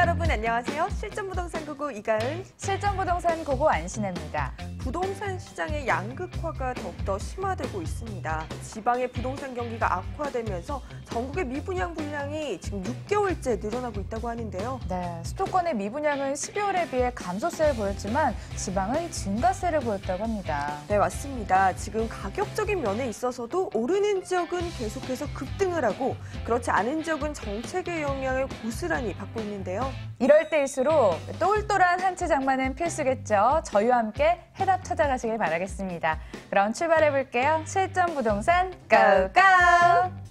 여러분 안녕하세요. 실전부동산 고고 이가은, 실전부동산 고고 안신혜입니다. 부동산 시장의 양극화가 더욱더 심화되고 있습니다. 지방의 부동산 경기가 악화되면서 전국의 미분양 분량이 지금 6개월째 늘어나고 있다고 하는데요. 네, 수도권의 미분양은 12월에 비해 감소세를 보였지만 지방은 증가세를 보였다고 합니다. 네, 맞습니다. 지금 가격적인 면에 있어서도 오르는 지역은 계속해서 급등을 하고 그렇지 않은 지역은 정책의 영향을 고스란히 받고 있는데요. 이럴 때일수록 똘똘한 한 채 장만은 필수겠죠. 저희와 함께 해답 찾아가시길 바라겠습니다. 그럼 출발해볼게요. 실전부동산 고고!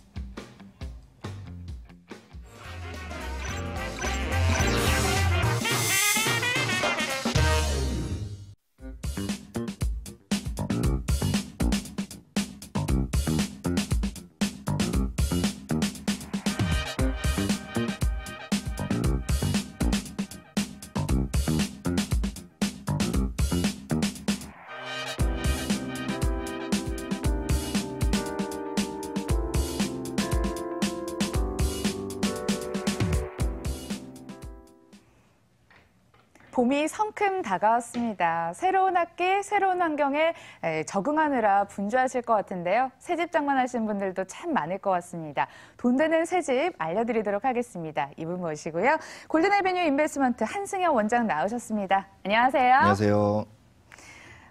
봄이 성큼 다가왔습니다. 새로운 학기, 새로운 환경에 적응하느라 분주하실 것 같은데요. 새집 장만하신 분들도 참 많을 것 같습니다. 돈 되는 새집 알려드리도록 하겠습니다. 이분 모시고요. 골든에비뉴 인베스트먼트 한승현 원장 나오셨습니다. 안녕하세요. 안녕하세요.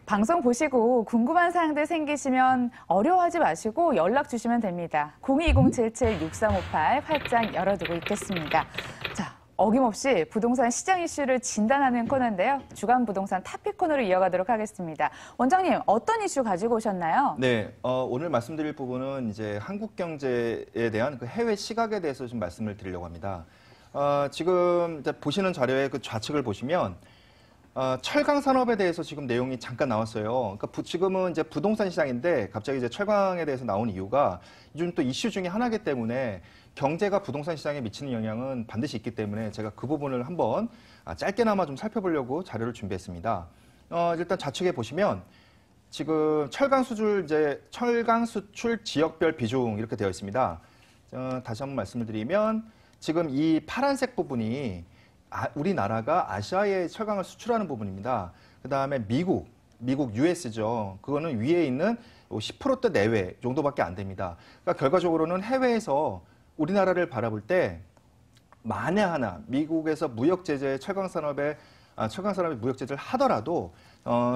방송 보시고 궁금한 사항들 생기시면 어려워하지 마시고 연락 주시면 됩니다. 022077-6358 활짝 열어두고 있겠습니다. 자. 어김없이 부동산 시장 이슈를 진단하는 코너인데요. 주간 부동산 탑픽 코너로 이어가도록 하겠습니다. 원장님, 어떤 이슈 가지고 오셨나요? 네, 오늘 말씀드릴 부분은 이제 한국 경제에 대한 그 해외 시각에 대해서 좀 말씀을 드리려고 합니다. 지금 이제 보시는 자료의 그 좌측을 보시면 철강 산업에 대해서 지금 내용이 잠깐 나왔어요. 그러니까 지금은 이제 부동산 시장인데 갑자기 이제 철강에 대해서 나온 이유가 요즘 또 이슈 중에 하나이기 때문에 경제가 부동산 시장에 미치는 영향은 반드시 있기 때문에 제가 그 부분을 한번 짧게나마 좀 살펴보려고 자료를 준비했습니다. 일단 좌측에 보시면 지금 철강 수출 지역별 비중 이렇게 되어 있습니다. 다시 한번 말씀을 드리면 지금 이 파란색 부분이 우리나라가 아시아에 철강을 수출하는 부분입니다. 그 다음에 미국 US죠. 그거는 위에 있는 10%대 내외 정도밖에 안 됩니다. 그러니까 결과적으로는 해외에서 우리나라를 바라볼 때 만에 하나 미국에서 무역 제재 철강 산업에 무역 제재를 하더라도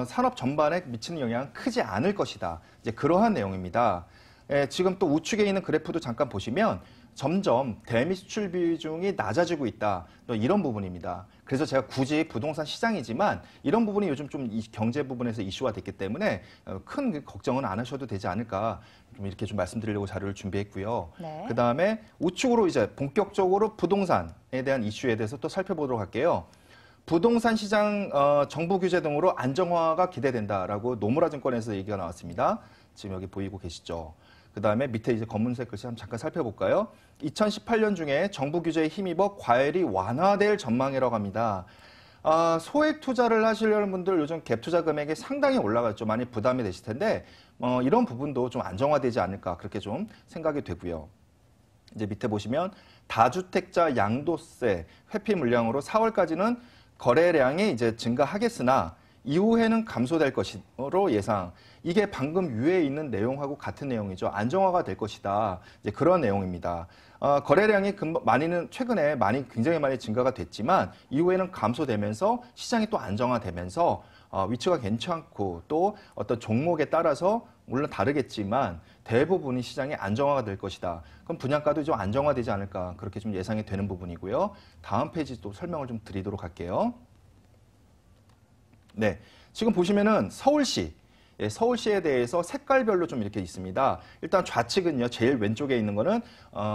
산업 전반에 미치는 영향은 크지 않을 것이다. 이제 그러한 내용입니다. 지금 또 우측에 있는 그래프도 잠깐 보시면 점점 대미 수출 비중이 낮아지고 있다. 이런 부분입니다. 그래서 제가 굳이 부동산 시장이지만 이런 부분이 요즘 좀 이 경제 부분에서 이슈화 됐기 때문에 큰 걱정은 안 하셔도 되지 않을까 좀 이렇게 좀 말씀드리려고 자료를 준비했고요. 네. 그 다음에 우측으로 이제 본격적으로 부동산에 대한 이슈에 대해서 또 살펴보도록 할게요. 부동산 시장 정부 규제 등으로 안정화가 기대된다라고 노무라 증권에서 얘기가 나왔습니다. 지금 여기 보이고 계시죠? 그 다음에 밑에 이제 검은색 글씨 한번 잠깐 살펴볼까요? 2018년 중에 정부 규제에 힘입어 과열이 완화될 전망이라고 합니다. 소액 투자를 하시려는 분들 요즘 갭 투자 금액이 상당히 올라갔죠. 많이 부담이 되실 텐데 이런 부분도 좀 안정화되지 않을까 그렇게 좀 생각이 되고요. 이제 밑에 보시면 다주택자 양도세 회피 물량으로 4월까지는 거래량이 이제 증가하겠으나 이후에는 감소될 것으로 예상. 이게 방금 위에 있는 내용하고 같은 내용이죠. 안정화가 될 것이다. 이제 그런 내용입니다. 거래량이 최근에 굉장히 많이 증가가 됐지만 이후에는 감소되면서 시장이 또 안정화되면서 위치가 괜찮고 또 어떤 종목에 따라서 물론 다르겠지만 대부분이 시장이 안정화가 될 것이다. 그럼 분양가도 좀 안정화되지 않을까 그렇게 좀 예상이 되는 부분이고요. 다음 페이지 또 설명을 좀 드리도록 할게요. 네, 지금 보시면은 서울시에 대해서 색깔별로 좀 이렇게 있습니다. 일단 좌측은요, 제일 왼쪽에 있는 거는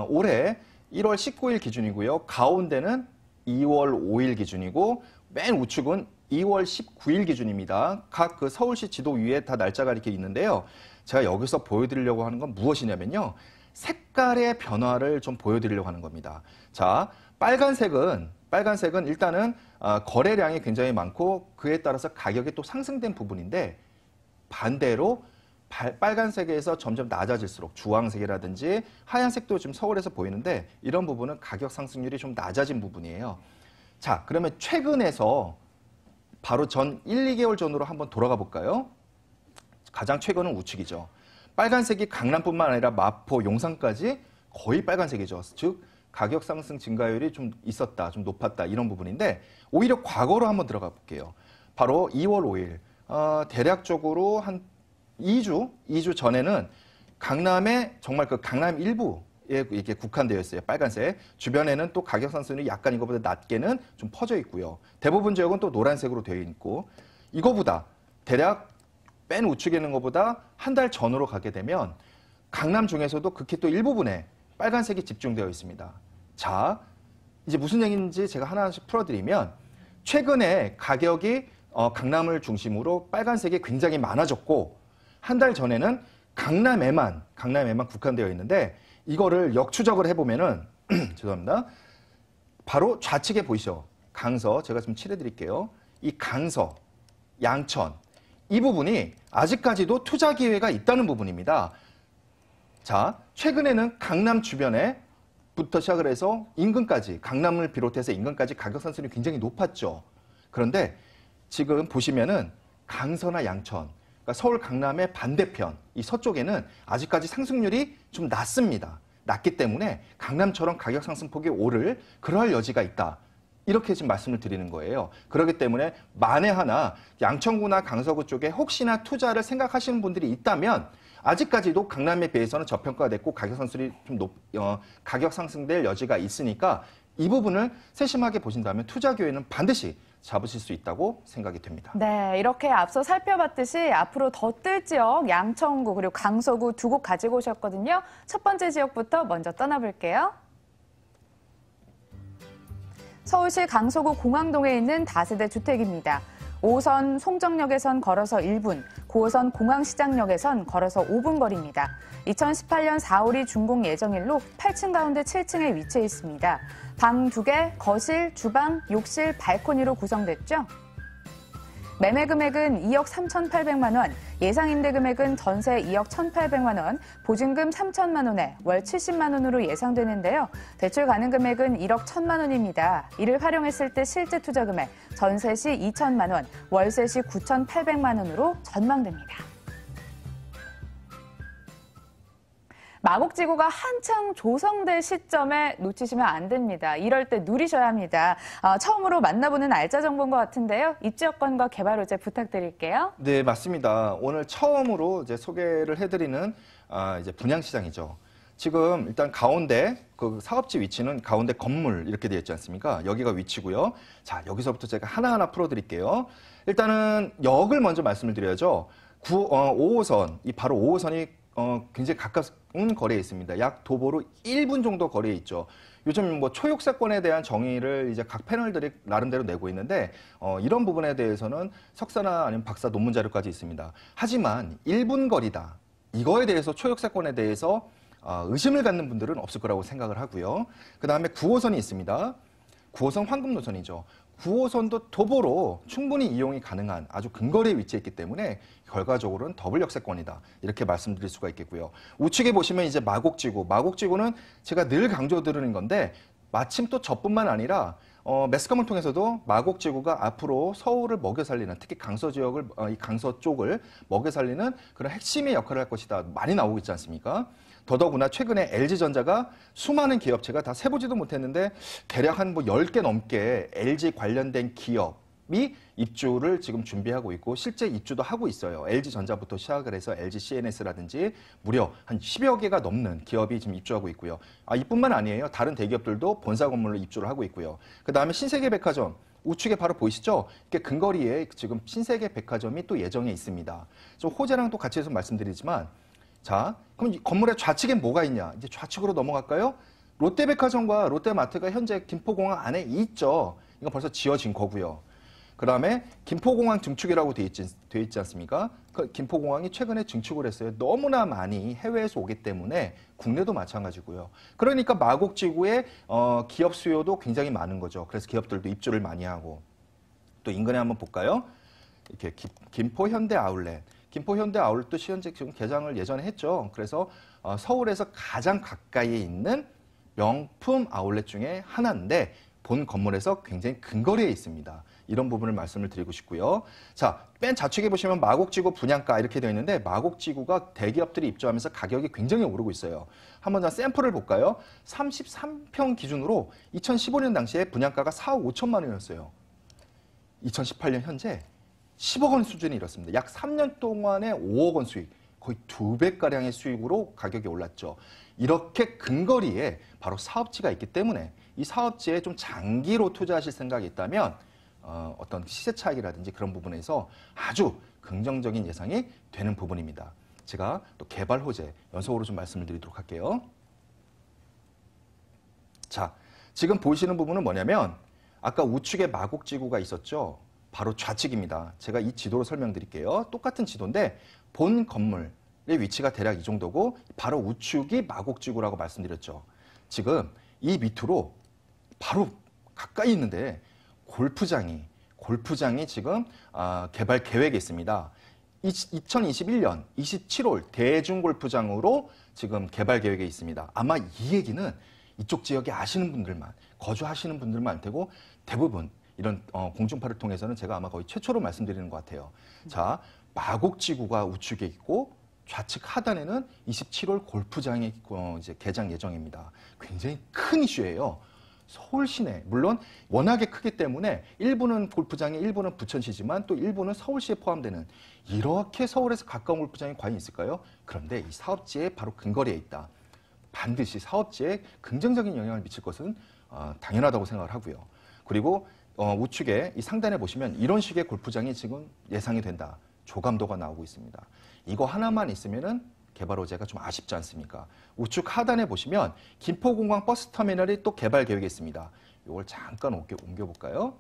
올해 1월 19일 기준이고요. 가운데는 2월 5일 기준이고 맨 우측은 2월 19일 기준입니다. 각 그 서울시 지도 위에 다 날짜가 이렇게 있는데요. 제가 여기서 보여드리려고 하는 건 무엇이냐면요. 색깔의 변화를 좀 보여드리려고 하는 겁니다. 자, 빨간색은 일단은 거래량이 굉장히 많고 그에 따라서 가격이 또 상승된 부분인데 반대로 빨간색에서 점점 낮아질수록 주황색이라든지 하얀색도 지금 서울에서 보이는데 이런 부분은 가격 상승률이 좀 낮아진 부분이에요. 자, 그러면 최근에서 바로 전 1, 2개월 전으로 한번 돌아가 볼까요? 가장 최근은 우측이죠. 빨간색이 강남뿐만 아니라 마포, 용산까지 거의 빨간색이죠. 즉 가격 상승 증가율이 좀 있었다, 좀 높았다 이런 부분인데 오히려 과거로 한번 들어가 볼게요. 바로 2월 5일 대략적으로 한 2주 전에는 강남에 정말 그 강남 일부에 이렇게 국한되어 있어요. 빨간색. 주변에는 또 가격 상승률이 약간 이거보다 낮게는 좀 퍼져 있고요. 대부분 지역은 또 노란색으로 되어 있고 이거보다 대략 맨 우측에 있는 것보다 한 달 전으로 가게 되면 강남 중에서도 극히 또 일부분에 빨간색이 집중되어 있습니다. 자, 이제 무슨 얘기인지 제가 하나씩 풀어드리면 최근에 가격이 강남을 중심으로 빨간색이 굉장히 많아졌고 한 달 전에는 강남에만 국한되어 있는데 이거를 역추적을 해보면은 죄송합니다. 바로 좌측에 보이시죠? 강서 제가 좀 칠해드릴게요. 이 강서, 양천 이 부분이 아직까지도 투자 기회가 있다는 부분입니다. 자, 최근에는 강남 주변에부터 시작을 해서 인근까지 강남을 비롯해서 인근까지 가격 상승률이 굉장히 높았죠. 그런데 지금 보시면은 강서나 양천, 그러니까 서울 강남의 반대편 이 서쪽에는 아직까지 상승률이 좀 낮습니다. 낮기 때문에 강남처럼 가격 상승폭이 오를 그러할 여지가 있다. 이렇게 지금 말씀을 드리는 거예요. 그렇기 때문에 만에 하나 양천구나 강서구 쪽에 혹시나 투자를 생각하시는 분들이 있다면 아직까지도 강남에 비해서는 저평가됐고 가격 상승이 좀 가격 상승될 여지가 있으니까 이 부분을 세심하게 보신다면 투자 기회는 반드시 잡으실 수 있다고 생각이 됩니다. 네, 이렇게 앞서 살펴봤듯이 앞으로 더 뜰 지역 양천구 그리고 강서구 두 곳 가지고 오셨거든요. 첫 번째 지역부터 먼저 떠나볼게요. 서울시 강서구 공항동에 있는 다세대 주택입니다. 5호선 송정역에선 걸어서 1분, 9호선 공항시장역에선 걸어서 5분 거리입니다. 2018년 4월이 준공 예정일로 8층 가운데 7층에 위치해 있습니다. 방 2개, 거실, 주방, 욕실, 발코니로 구성됐죠. 매매 금액은 2억 3,800만 원, 예상 임대 금액은 전세 2억 1,800만 원, 보증금 3천만 원에 월 70만 원으로 예상되는데요. 대출 가능 금액은 1억 1,000만 원입니다. 이를 활용했을 때 실제 투자 금액, 전세 시 2천만 원, 월세 시 9,800만 원으로 전망됩니다. 마곡지구가 한창 조성될 시점에 놓치시면 안 됩니다. 이럴 때 누리셔야 합니다. 처음으로 만나보는 알짜 정보인 것 같은데요. 입지 여건과 개발 호재 부탁드릴게요. 네, 맞습니다. 오늘 처음으로 이제 소개를 해드리는 이제 분양시장이죠. 지금 일단 가운데 그 사업지 위치는 가운데 건물 이렇게 되어 있지 않습니까? 여기가 위치고요. 자, 여기서부터 제가 하나하나 풀어드릴게요. 일단은 역을 먼저 말씀을 드려야죠. 5호선, 이 바로 5호선이 굉장히 가까운 거리에 있습니다. 약 도보로 1분 정도 거리에 있죠. 요즘 뭐 초육사건에 대한 정의를 이제 각 패널들이 나름대로 내고 있는데 이런 부분에 대해서는 석사나 아니면 박사 논문 자료까지 있습니다. 하지만 1분 거리다. 이거에 대해서 초육사건에 대해서 의심을 갖는 분들은 없을 거라고 생각을 하고요. 그 다음에 9호선이 있습니다. 9호선 황금 노선이죠. 9호선도 도보로 충분히 이용이 가능한 아주 근거리에 위치해 있기 때문에 결과적으로는 더블 역세권이다. 이렇게 말씀드릴 수가 있겠고요. 우측에 보시면 이제 마곡지구. 마곡지구는 제가 늘 강조드리는 건데 마침 또 저뿐만 아니라 매스컴을 통해서도 마곡지구가 앞으로 서울을 먹여 살리는 특히 강서 지역을 이 강서 쪽을 먹여 살리는 그런 핵심의 역할을 할 것이다. 많이 나오고 있지 않습니까? 더더구나 최근에 LG전자가 수많은 기업체가 다 세보지도 못했는데 대략 한 뭐 10개 넘게 LG 관련된 기업이 입주를 지금 준비하고 있고 실제 입주도 하고 있어요. LG전자부터 시작을 해서 LG CNS라든지 무려 한 10여 개가 넘는 기업이 지금 입주하고 있고요. 이뿐만 아니에요. 다른 대기업들도 본사 건물로 입주를 하고 있고요. 그다음에 신세계백화점. 우측에 바로 보이시죠? 이렇게 근거리에 지금 신세계백화점이 또 예정에 있습니다. 좀 호재랑 또 같이 해서 말씀드리지만 자, 그럼 이 건물의 좌측엔 뭐가 있냐? 이제 좌측으로 넘어갈까요? 롯데백화점과 롯데마트가 현재 김포공항 안에 있죠. 이건 벌써 지어진 거고요. 그 다음에 김포공항 증축이라고 돼 있지 않습니까? 그 김포공항이 최근에 증축을 했어요. 너무나 많이 해외에서 오기 때문에 국내도 마찬가지고요. 그러니까 마곡지구의 기업 수요도 굉장히 많은 거죠. 그래서 기업들도 입주를 많이 하고 또 인근에 한번 볼까요? 이렇게 김포 현대 아울렛. 김포 현대 아울렛도 현재 지금 개장을 예전에 했죠. 그래서 서울에서 가장 가까이에 있는 명품 아울렛 중에 하나인데 본 건물에서 굉장히 근거리에 있습니다. 이런 부분을 말씀을 드리고 싶고요. 자, 맨 좌측에 보시면 마곡지구 분양가 이렇게 되어 있는데 마곡지구가 대기업들이 입주하면서 가격이 굉장히 오르고 있어요. 한번 샘플을 볼까요? 33평 기준으로 2015년 당시에 분양가가 4억 5천만 원이었어요. 2018년 현재 10억 원 수준이 이렇습니다. 약 3년 동안에 5억 원 수익, 거의 2배가량의 수익으로 가격이 올랐죠. 이렇게 근거리에 바로 사업지가 있기 때문에 이 사업지에 좀 장기로 투자하실 생각이 있다면 어떤 시세 차익이라든지 그런 부분에서 아주 긍정적인 예상이 되는 부분입니다. 제가 또 개발 호재 연속으로 좀 말씀을 드리도록 할게요. 자, 지금 보이시는 부분은 뭐냐면 아까 우측에 마곡지구가 있었죠. 바로 좌측입니다. 제가 이 지도로 설명드릴게요. 똑같은 지도인데 본 건물의 위치가 대략 이 정도고 바로 우측이 마곡지구라고 말씀드렸죠. 지금 이 밑으로 바로 가까이 있는데 골프장이 지금 개발 계획에 있습니다. 2021년 27월 대중골프장으로 지금 개발 계획에 있습니다. 아마 이 얘기는 이쪽 지역에 아시는 분들만, 거주하시는 분들만 알 테고 대부분 이런 공중파를 통해서는 제가 아마 거의 최초로 말씀드리는 것 같아요. 자, 마곡지구가 우측에 있고 좌측 하단에는 27월 골프장이 이제 개장 예정입니다. 굉장히 큰 이슈예요. 서울 시내, 물론 워낙에 크기 때문에 일부는 골프장이 일부는 부천시지만 또 일부는 서울시에 포함되는 이렇게 서울에서 가까운 골프장이 과연 있을까요? 그런데 이 사업지에 바로 근거리에 있다. 반드시 사업지에 긍정적인 영향을 미칠 것은 당연하다고 생각을 하고요. 그리고 우측에 이 상단에 보시면 이런 식의 골프장이 지금 예상이 된다. 조감도가 나오고 있습니다. 이거 하나만 있으면은 개발 호재가 좀 아쉽지 않습니까? 우측 하단에 보시면 김포공항 버스터미널이 또 개발 계획이 있습니다. 이걸 잠깐 옮겨볼까요?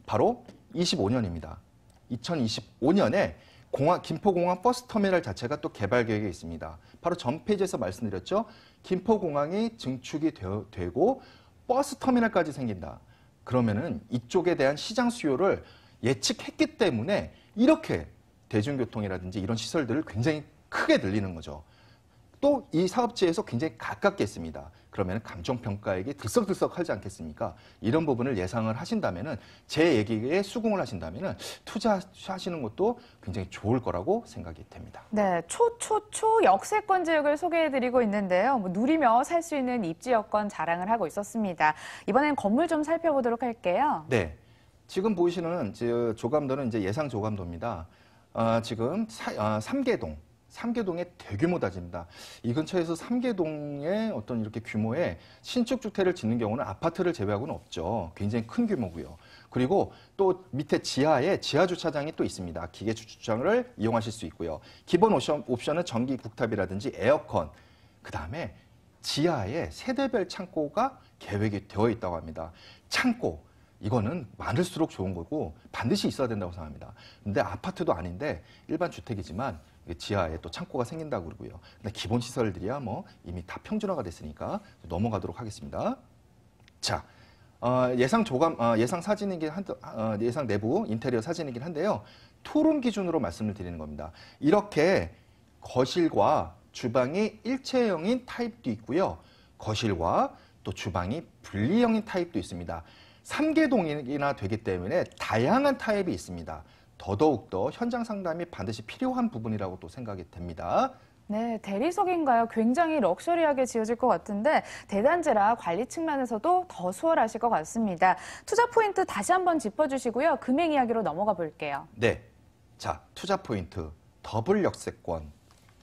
바로 25년입니다. 2025년에 김포공항 버스터미널 자체가 또 개발 계획에 있습니다. 바로 전 페이지에서 말씀드렸죠. 김포공항이 증축이 되고 버스터미널까지 생긴다. 그러면은 이쪽에 대한 시장 수요를 예측했기 때문에 이렇게 대중교통이라든지 이런 시설들을 굉장히 크게 늘리는 거죠. 또 이 사업지에서 굉장히 가깝게 있습니다. 그러면 감정평가액이 들썩들썩하지 않겠습니까? 이런 부분을 예상을 하신다면은 제 얘기에 수긍을 하신다면은 투자하시는 것도 굉장히 좋을 거라고 생각이 됩니다. 네, 초초초 역세권 지역을 소개해드리고 있는데요. 누리며 살 수 있는 입지 여건 자랑을 하고 있었습니다. 이번엔 건물 좀 살펴보도록 할게요. 네, 지금 보이시는 조감도는 이제 예상 조감도입니다. 지금 삼계동의 대규모 단지입니다. 이 근처에서 삼계동의 어떤 이렇게 규모의 신축 주택을 짓는 경우는 아파트를 제외하고는 없죠. 굉장히 큰 규모고요. 그리고 또 밑에 지하에 지하 주차장이 또 있습니다. 기계 주차장을 이용하실 수 있고요. 기본 옵션은 전기 국탑이라든지 에어컨, 그 다음에 지하에 세대별 창고가 계획이 되어 있다고 합니다. 창고. 이거는 많을수록 좋은 거고 반드시 있어야 된다고 생각합니다. 근데 아파트도 아닌데 일반 주택이지만 지하에 또 창고가 생긴다고 그러고요. 근데 기본 시설들이야 뭐 이미 다 평준화가 됐으니까 넘어가도록 하겠습니다. 자, 예상 사진이긴 예상 내부 인테리어 사진이긴 한데요. 투룸 기준으로 말씀을 드리는 겁니다. 이렇게 거실과 주방이 일체형인 타입도 있고요. 거실과 또 주방이 분리형인 타입도 있습니다. 3개동이나 되기 때문에 다양한 타입이 있습니다. 더더욱더 현장 상담이 반드시 필요한 부분이라고 또 생각이 됩니다. 네, 대리석인가요? 굉장히 럭셔리하게 지어질 것 같은데 대단지라 관리 측면에서도 더 수월하실 것 같습니다. 투자 포인트 다시 한번 짚어주시고요. 금액 이야기로 넘어가 볼게요. 네, 자 투자 포인트 더블 역세권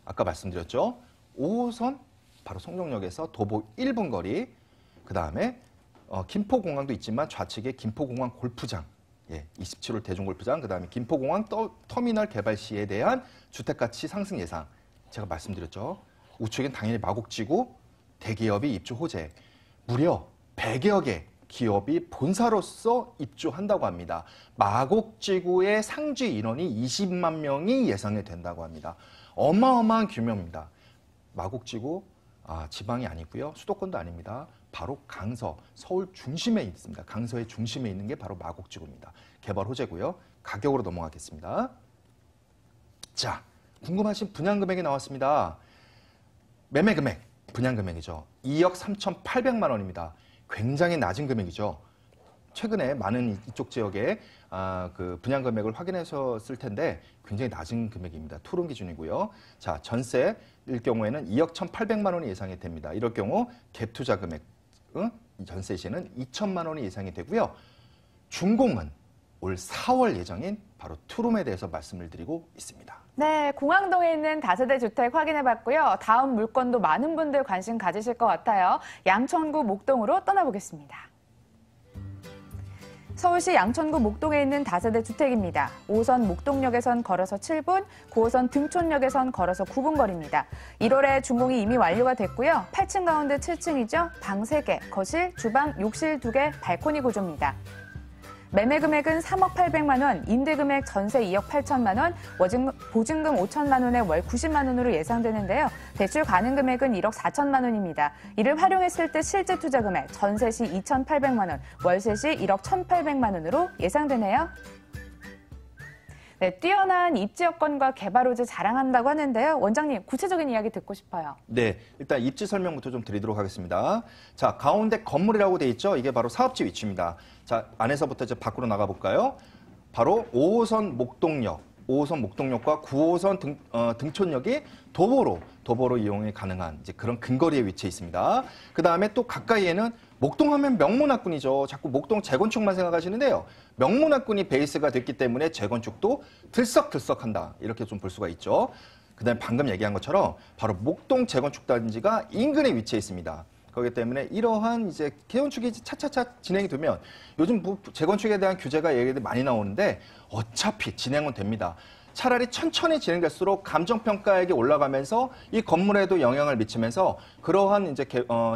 아까 말씀드렸죠. 5호선 바로 송정역에서 도보 1분 거리, 그 다음에 김포공항도 있지만 좌측에 김포공항 골프장, 27홀 대중골프장, 그 다음에 김포공항 터미널 개발 시에 대한 주택가치 상승 예상. 제가 말씀드렸죠. 우측엔 당연히 마곡지구, 대기업이 입주 호재. 무려 100여 개 기업이 본사로서 입주한다고 합니다. 마곡지구의 상주 인원이 20만 명이 예상이 된다고 합니다. 어마어마한 규모입니다. 마곡지구 지방이 아니고요. 수도권도 아닙니다. 바로 강서, 서울 중심에 있습니다. 강서의 중심에 있는 게 바로 마곡지구입니다. 개발 호재고요. 가격으로 넘어가겠습니다. 자, 궁금하신 분양 금액이 나왔습니다. 매매 금액, 분양 금액이죠. 2억 3,800만 원입니다. 굉장히 낮은 금액이죠. 최근에 많은 이쪽 지역에 그 분양 금액을 확인하셨을 텐데 굉장히 낮은 금액입니다. 토론 기준이고요. 자, 전세일 경우에는 2억 1,800만 원이 예상이 됩니다. 이럴 경우 갭 투자 금액, 전세 시에는 2천만 원이 예상이 되고요. 준공은 올 4월 예정인 바로 투룸에 대해서 말씀을 드리고 있습니다. 네, 공항동에 있는 다세대 주택 확인해봤고요. 다음 물건도 많은 분들 관심 가지실 것 같아요. 양천구 목동으로 떠나보겠습니다. 서울시 양천구 목동에 있는 다세대 주택입니다. 5호선 목동역에선 걸어서 7분, 9호선 등촌역에선 걸어서 9분 거리입니다. 1월에 준공이 이미 완료가 됐고요. 8층 가운데 7층이죠. 방 3개, 거실, 주방, 욕실 2개, 발코니 구조입니다. 매매 금액은 3억 800만 원, 임대 금액 전세 2억 8천만 원, 보증금 5천만 원에 월 90만 원으로 예상되는데요. 대출 가능 금액은 1억 4천만 원입니다. 이를 활용했을 때 실제 투자 금액 전세 시 2,800만 원, 월세 시 1억 1,800만 원으로 예상되네요. 네, 뛰어난 입지 여건과 개발 호재 자랑한다고 하는데요. 원장님, 구체적인 이야기 듣고 싶어요. 네, 일단 입지 설명부터 좀 드리도록 하겠습니다. 자, 가운데 건물이라고 돼 있죠? 이게 바로 사업지 위치입니다. 자, 안에서부터 이제 밖으로 나가 볼까요? 바로 5호선 목동역, 5호선 목동역과 9호선 등촌역이 도보로 이용이 가능한 이제 그런 근거리에 위치해 있습니다. 그 다음에 또 가까이에는 목동하면 명문학군이죠. 자꾸 목동 재건축만 생각하시는데요. 명문학군이 베이스가 됐기 때문에 재건축도 들썩들썩한다. 이렇게 좀 볼 수가 있죠. 그 다음에 방금 얘기한 것처럼 바로 목동 재건축단지가 인근에 위치해 있습니다. 그렇기 때문에 이러한 이제 개건축이 차차차 진행이 되면 요즘 재건축에 대한 규제가 얘기들이 많이 나오는데 어차피 진행은 됩니다. 차라리 천천히 진행될수록 감정평가액이 올라가면서 이 건물에도 영향을 미치면서 그러한 이제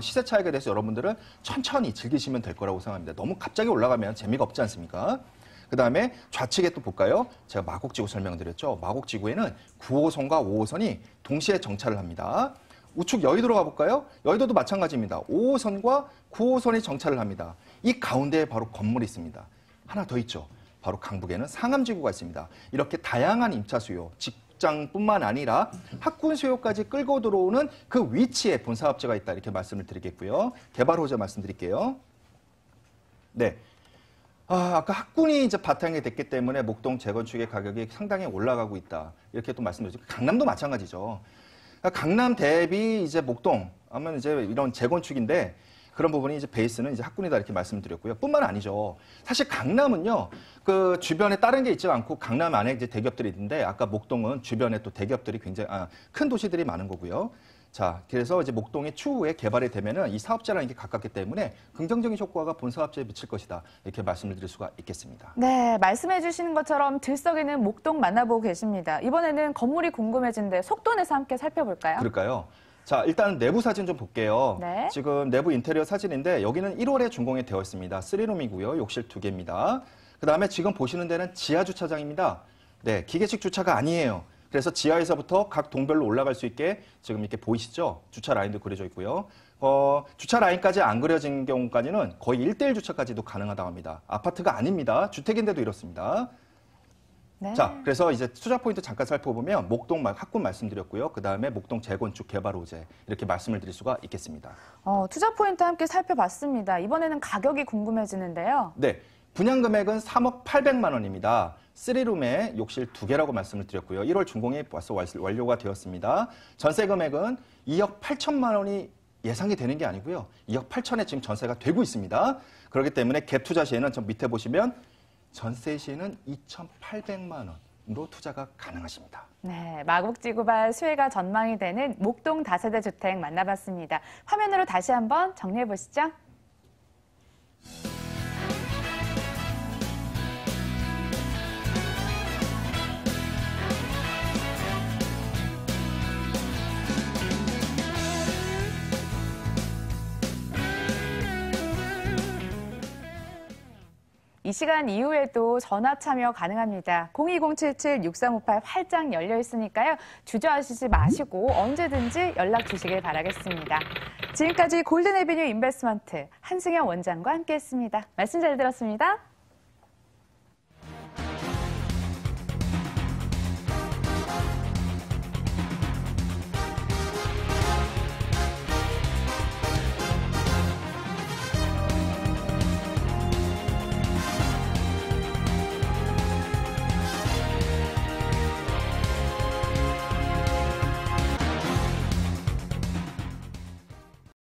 시세 차익에 대해서 여러분들은 천천히 즐기시면 될 거라고 생각합니다. 너무 갑자기 올라가면 재미가 없지 않습니까? 그 다음에 좌측에 또 볼까요? 제가 마곡지구 설명드렸죠. 마곡지구에는 9호선과 5호선이 동시에 정차를 합니다. 우측 여의도로 가볼까요? 여의도도 마찬가지입니다. 5호선과 9호선이 정차를 합니다. 이 가운데에 바로 건물이 있습니다. 하나 더 있죠. 바로 강북에는 상암지구가 있습니다. 이렇게 다양한 임차 수요, 직장뿐만 아니라 학군 수요까지 끌고 들어오는 그 위치에 본사업체가 있다. 이렇게 말씀을 드리겠고요. 개발 호재 말씀드릴게요. 네. 아까 학군이 이제 바탕이 됐기 때문에 목동 재건축의 가격이 상당히 올라가고 있다. 이렇게 또 말씀드리죠. 강남도 마찬가지죠. 강남 대비 이제 목동 하면 이제 이런 재건축인데 그런 부분이 이제 베이스는 이제 학군이다 이렇게 말씀드렸고요. 뿐만 아니죠. 사실 강남은요, 그 주변에 다른 게 있지 않고 강남 안에 이제 대기업들이 있는데 아까 목동은 주변에 또 대기업들이 굉장히 큰 도시들이 많은 거고요. 자, 그래서 이제 목동이 추후에 개발이 되면은 이 사업자랑 이게 가깝기 때문에 긍정적인 효과가 본 사업자에 미칠 것이다. 이렇게 말씀을 드릴 수가 있겠습니다. 네, 말씀해 주시는 것처럼 들썩이는 목동 만나보고 계십니다. 이번에는 건물이 궁금해진데 속도 내서 함께 살펴볼까요? 그럴까요? 자, 일단 내부 사진 좀 볼게요. 네. 지금 내부 인테리어 사진인데 여기는 1월에 준공이 되어 있습니다. 3룸이고요. 욕실 2개입니다. 그다음에 지금 보시는 데는 지하 주차장입니다. 네, 기계식 주차가 아니에요. 그래서 지하에서부터 각 동별로 올라갈 수 있게 지금 이렇게 보이시죠? 주차 라인도 그려져 있고요. 주차 라인까지 안 그려진 경우까지는 거의 1:1 주차까지도 가능하다고 합니다. 아파트가 아닙니다. 주택인데도 이렇습니다. 네. 자, 그래서 이제 투자 포인트 잠깐 살펴보면 목동 학군 말씀드렸고요. 그 다음에 목동 재건축 개발 호재 이렇게 말씀을 드릴 수가 있겠습니다. 투자 포인트 함께 살펴봤습니다. 이번에는 가격이 궁금해지는데요. 네, 분양 금액은 3억 800만 원입니다. 3룸에 욕실 2개라고 말씀을 드렸고요. 1월 준공이 벌써 완료가 되었습니다. 전세 금액은 2억 8천만 원이 예상이 되는 게 아니고요. 2억 8천에 지금 전세가 되고 있습니다. 그렇기 때문에 갭 투자 시에는 저 밑에 보시면 전세 시에는 2,800만 원으로 투자가 가능하십니다. 네, 마곡지구발 수혜가 전망이 되는 목동 다세대 주택 만나봤습니다. 화면으로 다시 한번 정리해 보시죠. 이 시간 이후에도 전화 참여 가능합니다. 02077-6358 활짝 열려 있으니까요. 주저하시지 마시고 언제든지 연락 주시길 바라겠습니다. 지금까지 골든에비뉴 인베스트먼트 한승현 원장과 함께했습니다. 말씀 잘 들었습니다.